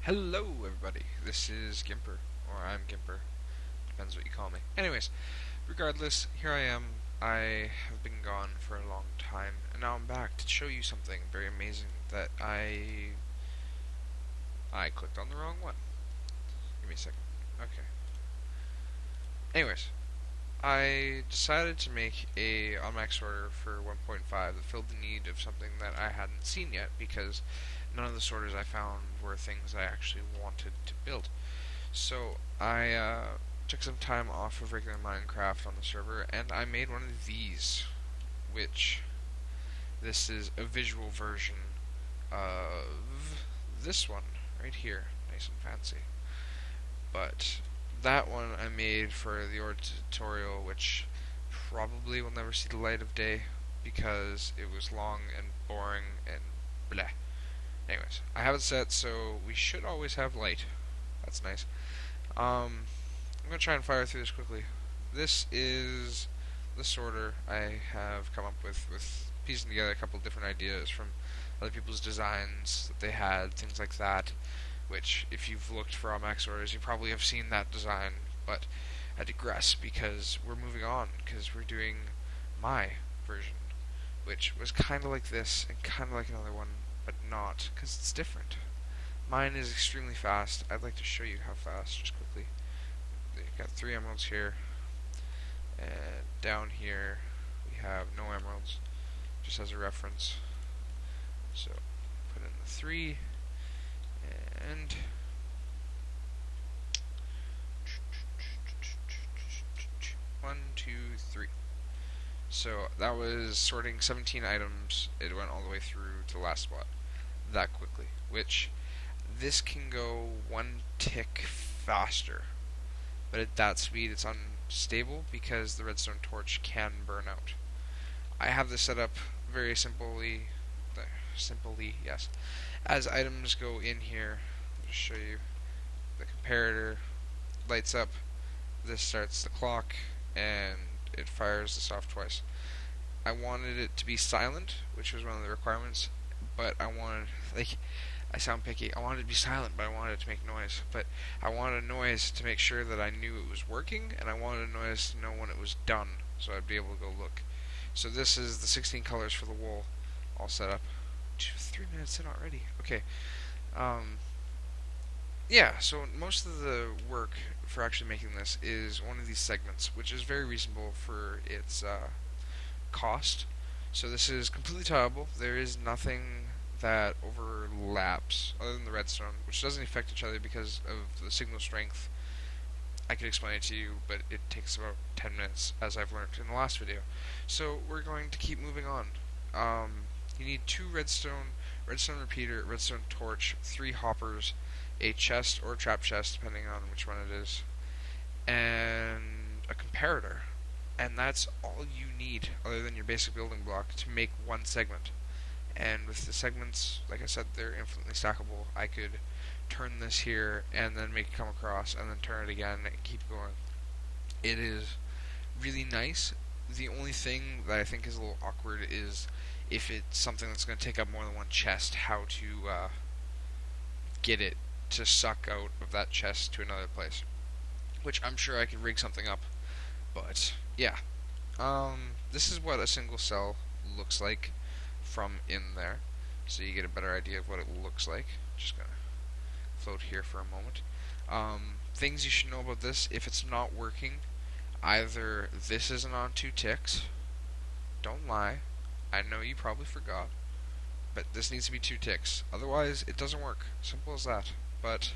Hello, everybody. This is Gimmper, or I'm Gimmper. Depends what you call me. Anyways, regardless, here I am. I have been gone for a long time, and now I'm back to show you something very amazing that I clicked on the wrong one. Give me a second. Okay. Anyways, I decided to make a automatic sorter for 1.5 that filled the need of something that I hadn't seen yet because none of the sorters I found were things I actually wanted to build. So I took some time off of regular Minecraft on the server, and I made one of these, which this is a visual version of this one right here, nice and fancy. But that one I made for the Ord tutorial, which probably will never see the light of day because it was long and boring and bleh. Anyways, I have it set so we should always have light. That's nice. I'm going to try and fire through this quickly. This is the sorter I have come up with piecing together a couple of different ideas from other people's designs that they had, things like that, which, if you've looked for automatic sorters, you probably have seen that design, but I digress because we're moving on, because we're doing my version, which was kind of like this and kind of like another one, but not, because it's different. Mine is extremely fast. I'd like to show you how fast, just quickly. You've got 3 emeralds here, and down here we have no emeralds, just as a reference. So put in the 3, and one, two, three. So that was sorting 17 items. It went all the way through to the last spot that quickly, which this can go one tick faster. But at that speed it's unstable because the redstone torch can burn out. I have this set up very simply, yes. As items go in here, I'll just show you. The comparator lights up, this starts the clock, and it fires this off twice. I wanted it to be silent, which was one of the requirements, but I wanted, I sound picky. I wanted it to be silent, but I wanted it to make noise. But I wanted a noise to make sure that I knew it was working, and I wanted a noise to know when it was done, so I'd be able to go look. So this is the 16 colors for the wool, all set up. 3 minutes in already. Okay. Yeah, so most of the work for actually making this is one of these segments, which is very reasonable for its cost. So this is completely tileable. There is nothing that overlaps other than the redstone, which doesn't affect each other because of the signal strength. I could explain it to you, but it takes about 10 minutes, as I've learned in the last video. So we're going to keep moving on. You need 2 redstone repeater, redstone torch, 3 hoppers, a chest or a trap chest, depending on which one it is, and a comparator. And that's all you need, other than your basic building block, to make one segment. And with the segments, like I said, they're infinitely stackable. I could turn this here and then make it come across and then turn it again and keep going. It is really nice. The only thing that I think is a little awkward is if it's something that's going to take up more than one chest, how to get it to suck out of that chest to another place. Which I'm sure I could rig something up. But, yeah. This is what a single cell looks like from in there, so you get a better idea of what it looks like. Just gonna float here for a moment. Things you should know about this: if it's not working, either this isn't on 2 ticks. Don't lie. I know you probably forgot, but this needs to be 2 ticks. Otherwise, it doesn't work. Simple as that. But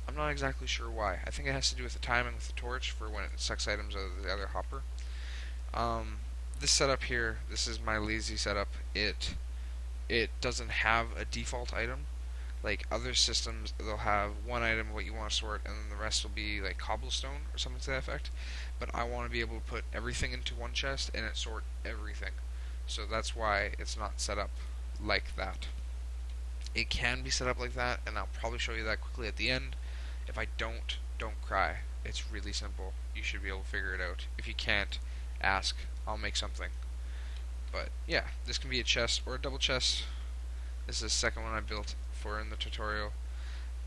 I'm not exactly sure why. I think it has to do with the timing with the torch for when it sucks items out of the other hopper. This setup here, this is my lazy setup. It doesn't have a default item. Like other systems, they'll have one item of what you want to sort, and then the rest will be like cobblestone or something to that effect. But I want to be able to put everything into one chest and it sort everything. So that's why it's not set up like that. It can be set up like that, and I'll probably show you that quickly at the end. If I don't cry. It's really simple. You should be able to figure it out. If you can't, ask. I'll make something. But yeah, this can be a chest or a double chest. This is the second one I built for in the tutorial.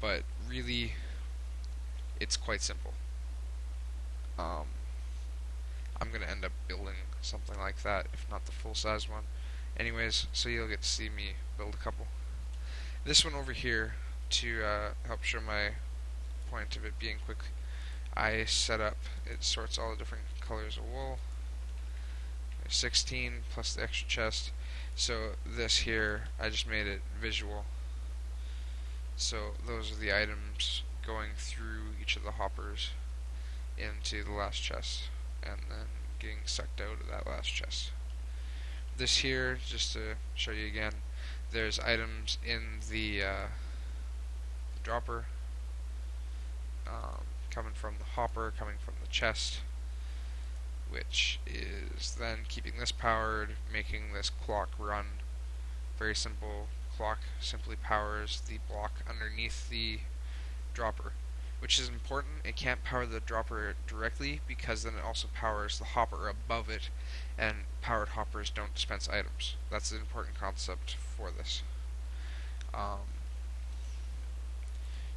but really, it's quite simple. Um, I'm gonna end up building something like that, if not the full size one. Anyways, so you'll get to see me build a couple. This one over here, to help show my point of it being quick, I set up, it sorts all the different colors of wool. There's 16 plus the extra chest. So this here, I just made it visual. So those are the items going through each of the hoppers into the last chest, and then getting sucked out of that last chest. This here, just to show you again, there's items in the dropper, coming from the hopper, coming from the chest, which is then keeping this powered, making this clock run. Very simple. Clock simply powers the block underneath the dropper, which is important. It can't power the dropper directly because then it also powers the hopper above it, and powered hoppers don't dispense items. That's an important concept for this.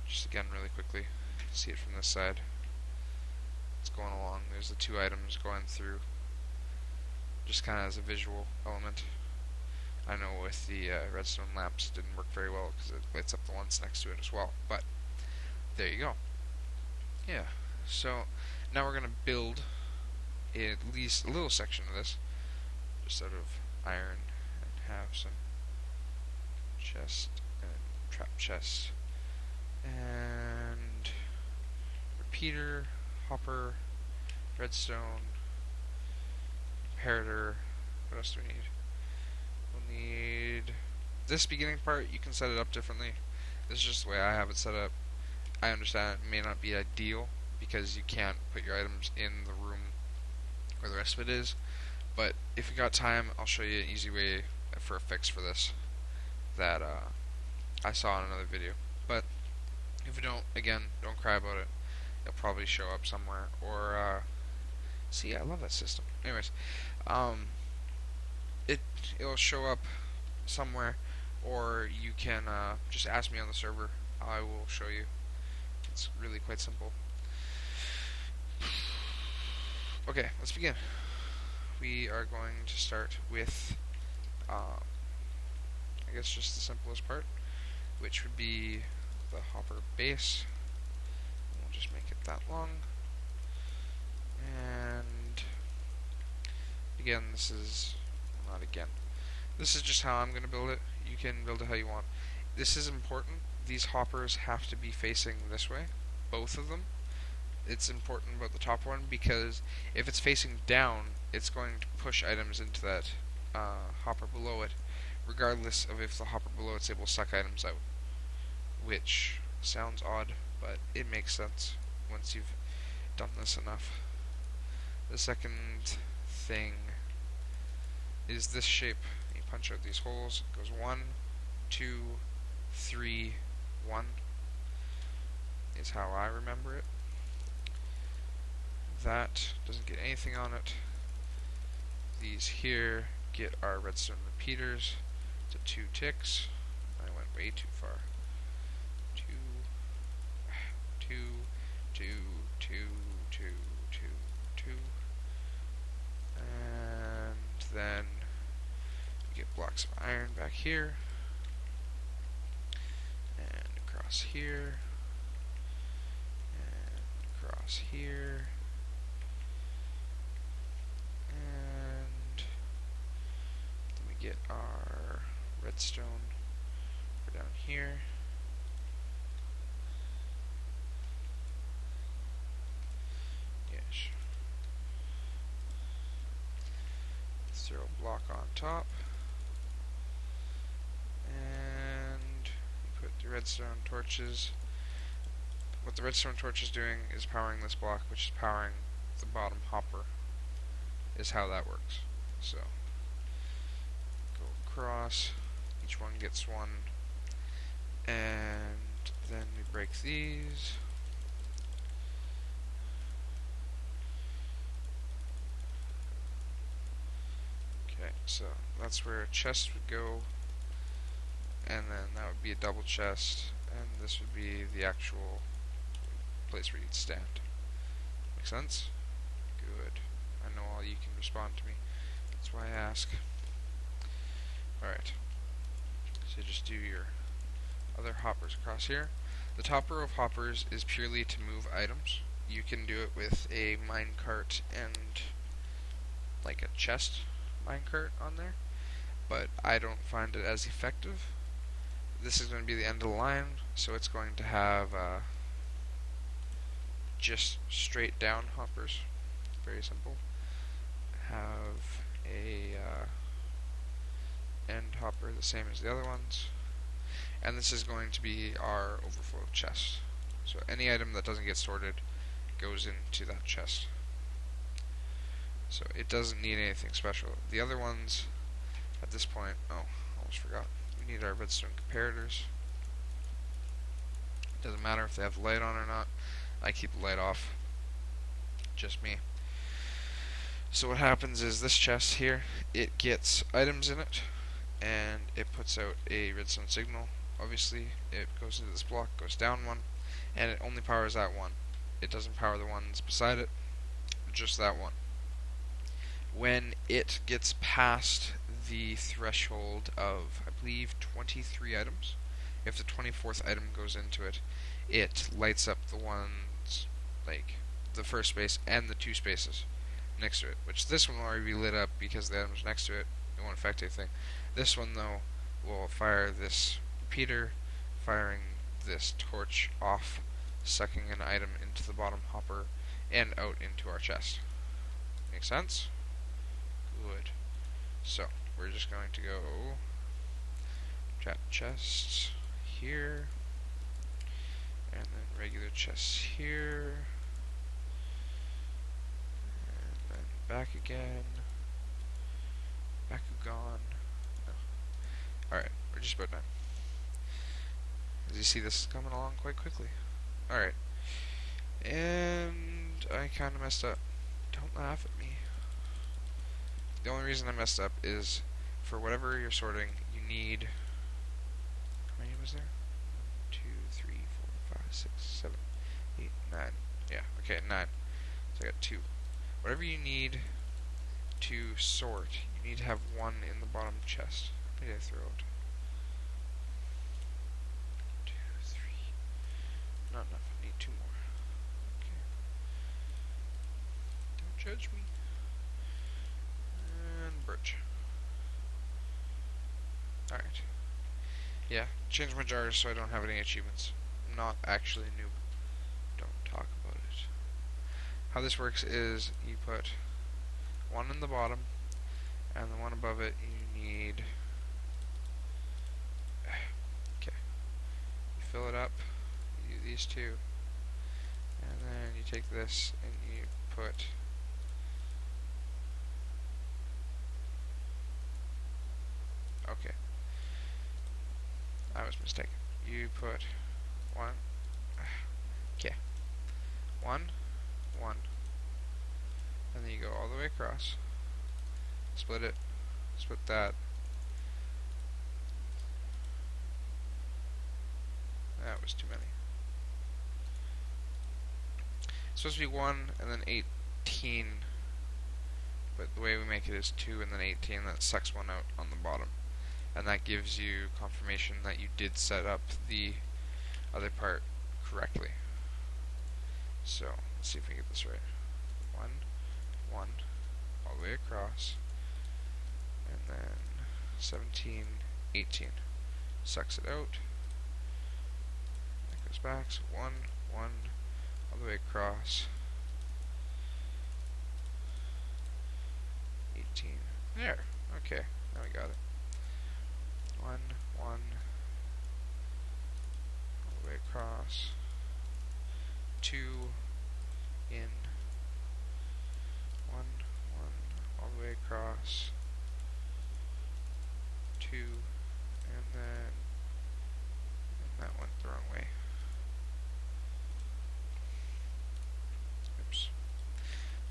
Just again, really quickly, see it from this side. It's going along. There's the two items going through, just kind of as a visual element. I know with the redstone lamps it didn't work very well because it lights up the ones next to it as well, but there you go. Yeah, so now we're going to build at least a little section of this, just out of iron, and have some chest and trap chest and repeater, hopper, redstone, imperator. What else do we need? We'll need this beginning part. You can set it up differently. This is just the way I have it set up. I understand it may not be ideal because you can't put your items in the room where the rest of it is, but if you got time, I'll show you an easy way for a fix for this that I saw in another video. But if you don't, again, don't cry about it. It'll probably show up somewhere, or see, I love that system. Anyways, it'll show up somewhere, or you can just ask me on the server. I will show you. It's really quite simple. Okay, let's begin. We are going to start with, I guess, just the simplest part, which would be the hopper base. We'll just make it that long. And again, this is not again. This is just how I'm going to build it. You can build it how you want. This is important. These hoppers have to be facing this way, both of them. It's important about the top one because if it's facing down, it's going to push items into that hopper below it, regardless of if the hopper below it's able to suck items out. Which sounds odd, but it makes sense once you've done this enough. The second thing is this shape. You punch out these holes. It goes 1, 2, 3, 1 is how I remember it. That doesn't get anything on it. These here get our redstone repeaters to 2 ticks. I went way too far. 2, 2, 2, 2, 2, 2, 2. And then we get blocks of iron back here. And across here. And across here. And then we get our redstone for down here. Yes. Throw a block on top. And we put the redstone torches. What the redstone torch is doing is powering this block, which is powering the bottom hopper, is how that works. So, go across, each one gets one, and then we break these. Okay, so that's where a chest would go, and then that would be a double chest, and this would be the actual place where you'd stand. Make sense? Good. I know all you can respond to me. That's why I ask. Alright. So just do your other hoppers across here. The top row of hoppers is purely to move items. You can do it with a minecart and like a chest minecart on there, but I don't find it as effective. This is going to be the end of the line, so it's going to have just straight down hoppers. Very simple. Have a end hopper the same as the other ones, and this is going to be our overflow chest. So any item that doesn't get sorted goes into that chest. So it doesn't need anything special. The other ones at this point, oh, almost forgot. We need our redstone comparators. Doesn't matter if they have the light on or not. I keep the light off. Just me. So what happens is this chest here, it gets items in it, and it puts out a redstone signal. Obviously, it goes into this block, goes down one, and it only powers that one. It doesn't power the ones beside it, just that one. When it gets past the threshold of, I believe, 23 items, if the 24th item goes into it, it lights up the ones, like, the first space and the two spaces next to it, which this one will already be lit up because the item's next to it. It won't affect anything. This one, though, will fire this repeater, firing this torch off, sucking an item into the bottom hopper and out into our chest. Make sense? Good. So, we're just going to go trap chests here, and then regular chests here, and then back again. Bakugan. No. Alright, we're just about done. As you see, this is coming along quite quickly. Alright. And I kind of messed up. Don't laugh at me. The only reason I messed up is for whatever you're sorting, you need... How many was there? 1, 2, 3, 4, 5, 6, 7, 8, 9. Yeah, okay, 9. So I got 2. Whatever you need to sort, you need to have 1 in the bottom chest. How many did I throw out? 2, 3. Not enough. I need 2 more. Okay. Don't judge me. And birch. Alright. Yeah, change my jars so I don't have any achievements. I'm not actually a noob. Don't talk about it. How this works is you put 1 in the bottom, and the one above it you need... Okay. You fill it up, you do these 2, and then you take this and you put... Okay. I was mistaken. You put 1... Okay. 1, 1. And then you go all the way across. Split it. Split that. That was too many. It's supposed to be 1 and then 18. But the way we make it is 2 and then 18. That sucks 1 out on the bottom. And that gives you confirmation that you did set up the other part correctly. So, let's see if we get this right. 1, 1, all the way across, and then 17, 18. Sucks it out. That goes back, so 1, 1, all the way across. 18. There. Okay, now we got it. 1, 1, all the way across. 2 in. 1, 1, all the way across. 2, and then that went the wrong way. Oops.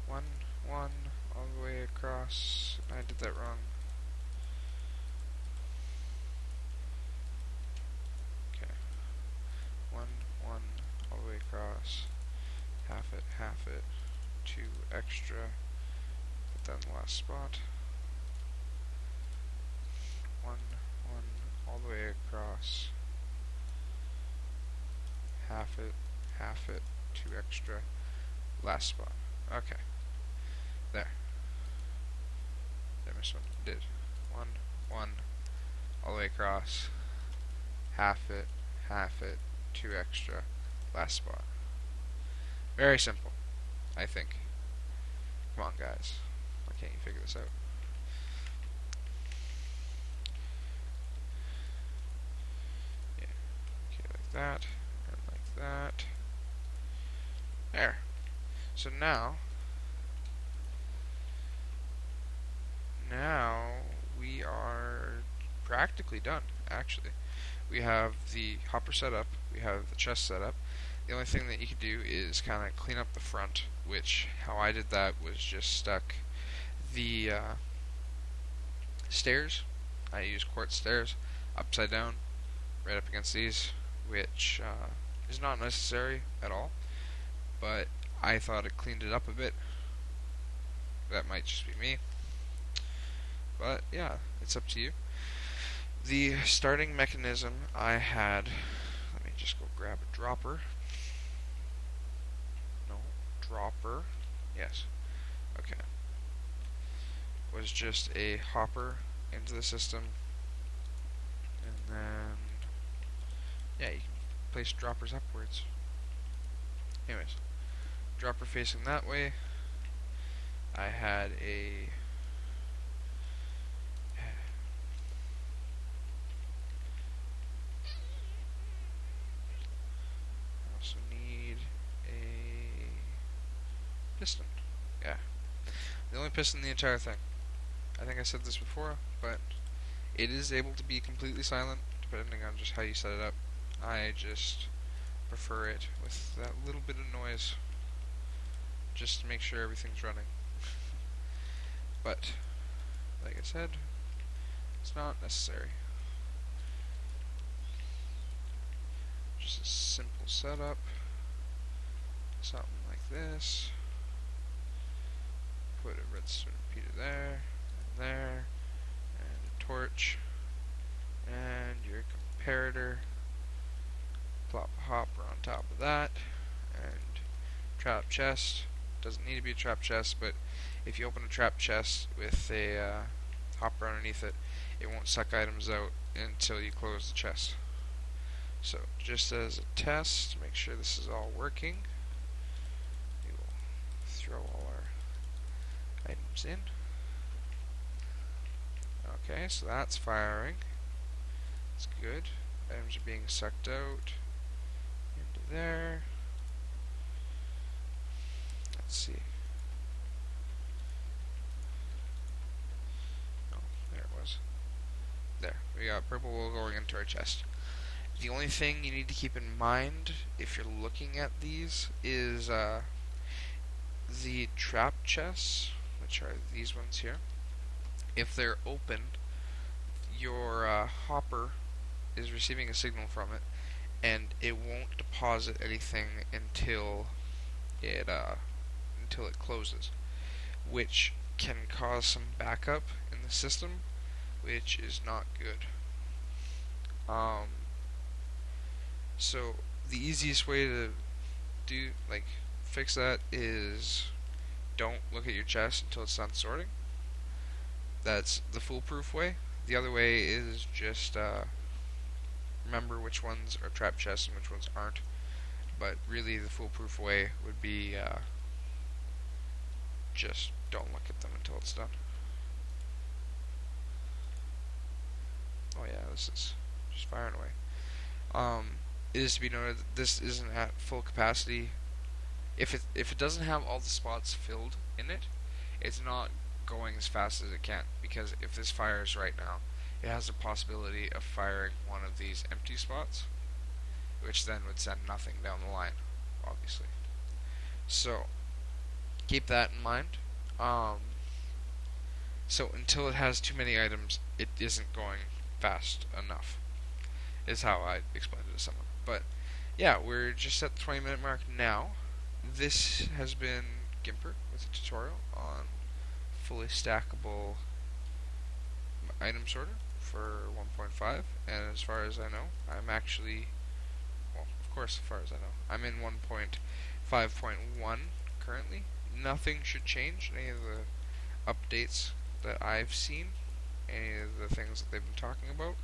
1, 1, all the way across. I did that wrong. it, 2 extra, put that in the last spot, 1, 1, all the way across, half it, 2 extra, last spot. Okay, there. Did I miss one? Did. 1, 1, all the way across, half it, 2 extra, last spot. Very simple, I think. Come on, guys. Why can't you figure this out? Yeah. Okay, like that, and like that. There. So now we are practically done, actually. We have the hopper set up, we have the chest set up. The only thing that you can do is kind of clean up the front, which how I did that was just stuck the stairs. I used quartz stairs upside down, right up against these, which is not necessary at all, but I thought it cleaned it up a bit. That might just be me. But yeah, it's up to you. The starting mechanism I had, let me just go grab a dropper. No, dropper. Yes. Okay. Was just a hopper into the system. And then, yeah, you can place droppers upwards. Anyways, dropper facing that way. I had a also need a piston. Yeah. The only piston in the entire thing. I think I said this before, but it is able to be completely silent depending on just how you set it up. I just prefer it with that little bit of noise just to make sure everything's running. But, like I said, it's not necessary. Just a simple setup. Something like this. Put a redstone repeater there, and a torch, and your comparator. Plop a hopper on top of that, and trap chest. Doesn't need to be a trap chest, but if you open a trap chest with a hopper underneath it, it won't suck items out until you close the chest. So, just as a test, make sure this is all working. We will throw all our items in. Okay, so that's firing. That's good. Items are being sucked out into there. Let's see. Oh, there it was. There. We got purple wool going into our chest. The only thing you need to keep in mind if you're looking at these is the trap chests, which are these ones here. If they're open, your hopper is receiving a signal from it, and it won't deposit anything until it closes, which can cause some backup in the system, which is not good. So the easiest way to fix that is don't look at your chest until it's done sorting. That's the foolproof way. The other way is just remember which ones are trap chests and which ones aren't. But really the foolproof way would be just don't look at them until it's done. Oh yeah, this is just firing away. It is to be noted that this isn't at full capacity. If it doesn't have all the spots filled in it, it's not going as fast as it can, because if this fires right now, it has the possibility of firing one of these empty spots, which then would send nothing down the line, obviously. So keep that in mind. So until it has too many items, it isn't going fast enough, is how I explained it to someone. But yeah, we're just at the 20-minute mark now. this has been Gimmper with a tutorial on fully stackable item sorter for 1.5. And as far as I know, I'm actually, well, of course, as far as I know, I'm in 1.5.1 currently. Nothing should change. Any of the updates that I've seen, any of the things that they've been talking about.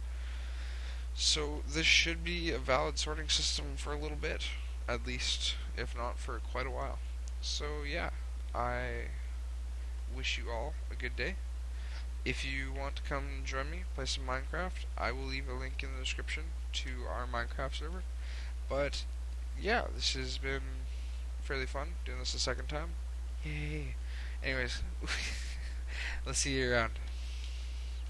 So this should be a valid sorting system for a little bit, at least, if not for quite a while. So yeah, I wish you all a good day. If you want to come join me, play some Minecraft, I will leave a link in the description to our Minecraft server. But yeah, this has been fairly fun doing this a second time. Yay. Anyways, let's see you around.